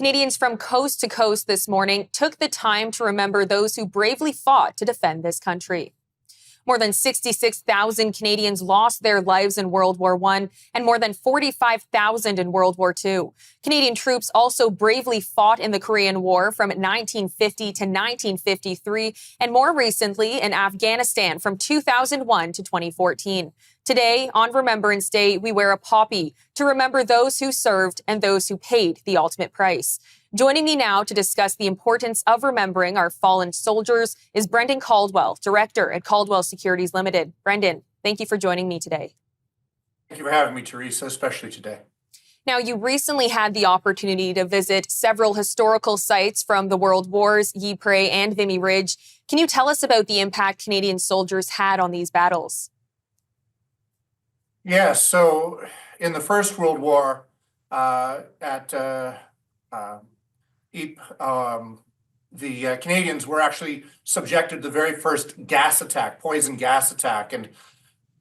Canadians from coast to coast this morning took the time to remember those who bravely fought to defend this country. More than 66,000 Canadians lost their lives in World War I and more than 45,000 in World War II. Canadian troops also bravely fought in the Korean War from 1950 to 1953 and more recently in Afghanistan from 2001 to 2014. Today, on Remembrance Day, we wear a poppy to remember those who served and those who paid the ultimate price. Joining me now to discuss the importance of remembering our fallen soldiers is Brendan Caldwell, Director at Caldwell Securities Limited. Brendan, thank you for joining me today. Thank you for having me, Theresa, especially today. Now, you recently had the opportunity to visit several historical sites from the World Wars, Ypres and Vimy Ridge. Can you tell us about the impact Canadian soldiers had on these battles? Yes, so in the First World War at Ypres, the Canadians were actually subjected to the very first gas attack, poison gas attack, and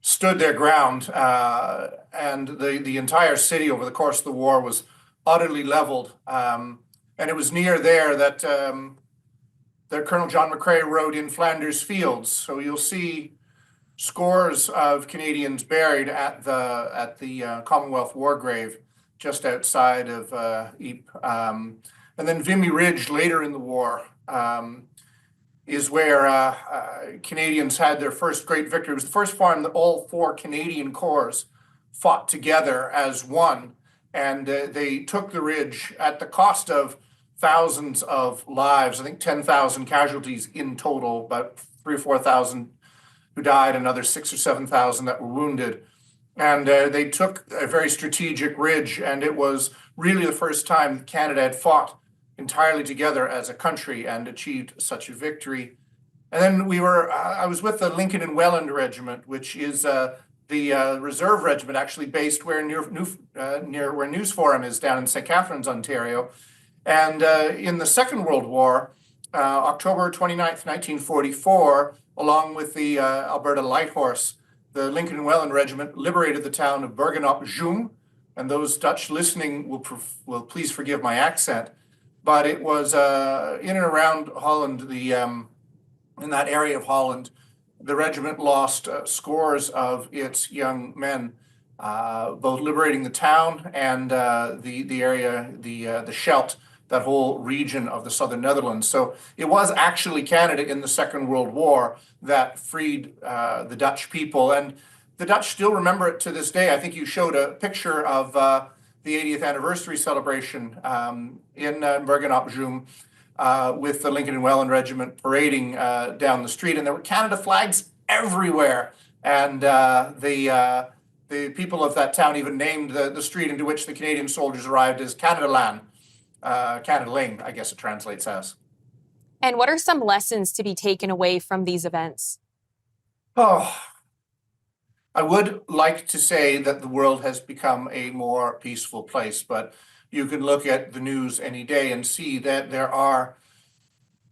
stood their ground. And the entire city over the course of the war was utterly leveled. And it was near there that Colonel John McCrae rode in Flanders Fields. So you'll see scores of Canadians buried at the Commonwealth War Grave just outside of Ypres. And then Vimy Ridge later in the war is where Canadians had their first great victory. It was the first time that all four Canadian corps fought together as one. And they took the ridge at the cost of thousands of lives. I think 10,000 casualties in total, about 3,000 or 4,000 who died, another 6,000 or 7,000 that were wounded. And they took a very strategic ridge, and it was really the first time Canada had fought entirely together as a country and achieved such a victory. And then I was with the Lincoln and Welland Regiment, which is the reserve regiment actually based where where News Forum is down in St. Catharines, Ontario. And in the Second World War, October 29th, 1944, along with the Alberta Light Horse, the Lincoln and Welland Regiment liberated the town of Bergen Op Zoom. And those Dutch listening will please forgive my accent. But it was in and around Holland, in that area of Holland, the regiment lost scores of its young men, both liberating the town and the area, the Scheldt, that whole region of the southern Netherlands. So it was actually Canada in the Second World War that freed the Dutch people. And the Dutch still remember it to this day. I think you showed a picture of the 80th anniversary celebration in Bergen Op Zoom with the Lincoln and Welland Regiment parading down the street. And there were Canada flags everywhere. And the people of that town even named the street into which the Canadian soldiers arrived as Canada Land. Canada Lane, I guess it translates as. And what are some lessons to be taken away from these events? Oh, I would like to say that the world has become a more peaceful place, but you can look at the news any day and see that there are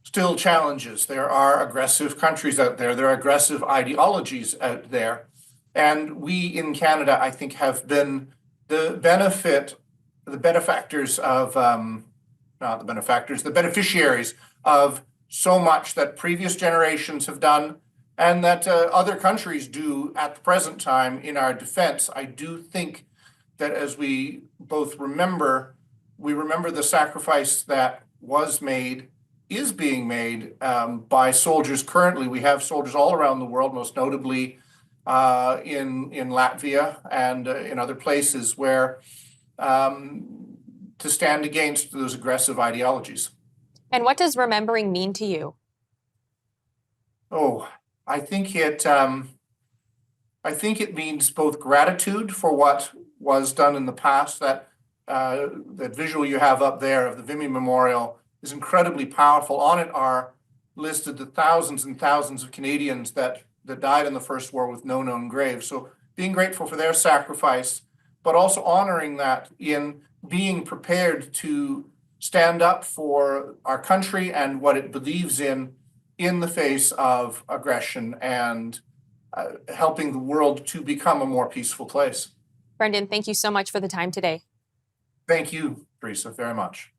still challenges. There are aggressive countries out there. There are aggressive ideologies out there. And we in Canada, I think, have been the beneficiaries of so much that previous generations have done and that other countries do at the present time in our defense. I do think that as we both remember the sacrifice that was made, is being made by soldiers currently. We have soldiers all around the world, most notably in Latvia and in other places where to stand against those aggressive ideologies. And what does remembering mean to you? Oh, I think it means both gratitude for what was done in the past. That visual you have up there of the Vimy Memorial is incredibly powerful. On it are listed the thousands and thousands of Canadians that died in the First War with no known graves. So being grateful for their sacrifice, but also honoring that in being prepared to stand up for our country and what it believes in the face of aggression and helping the world to become a more peaceful place. Brendan, thank you so much for the time today. Thank you, Theresa, very much.